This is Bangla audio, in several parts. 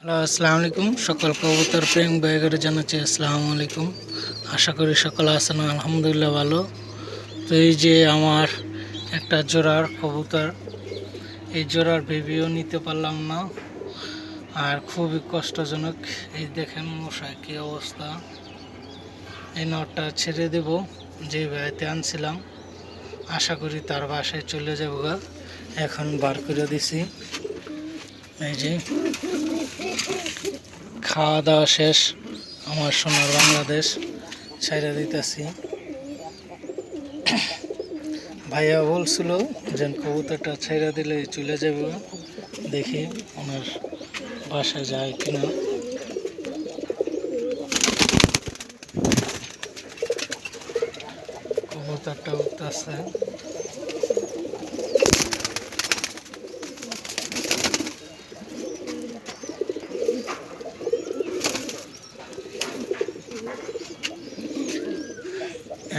হ্যালো, আসসালামু আলাইকুম। সকল কবুতর প্রেম ভাইদের জানাচ্ছি আসসালামু আলাইকুম। আশা করি সকলে আছেন আলহামদুলিল্লাহ ভালো। তো এই যে আমার একটা জোড়ার কবুতর, এই জোড়ার ভিডিও নিতে পারলাম না, আর খুবই কষ্টজনক। এই দেখেন মশাই কী অবস্থা। এই নটটা ছেড়ে দেব, যে ভাইতে আনছিলাম, আশা করি তার বাসায় চলে যাবো। এখন বার করে দিছি। এই যে খাওয়া দাওয়া শেষ, আমার সোনার বাংলাদেশ ছাইড়া দিতেছি। ভাইয়া বলছিল যে কবুতরটা ছাইড়া দিলে চলে যাবে, দেখি ওনার বাসায় যায় কিনা। কবুতরটা উঠতেছে।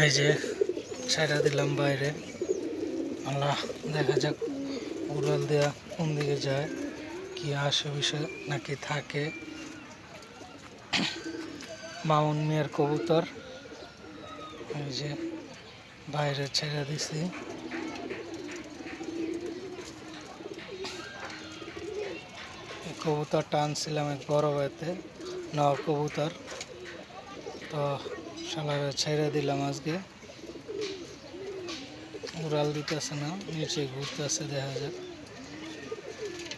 এই যে ছাইড়া দিলাম বাইরে। আল্লাহ, দেখা যাক উড়াল দেয়া কোন দিকে যায়, কি আসে বিষয় নাকি থাকে। মামুন মিয়ার কবুতর, এই যে বাইরে ছেড়ে দিছি। এই কবুতরটা আনছিলাম এক বড় ভাইতে, নর কবুতর। তো শালারে ছেড়ে দিলাম আজকে। উড়াল দিতেছে না, নিচে ঘুরতেছে, দেখা যাক।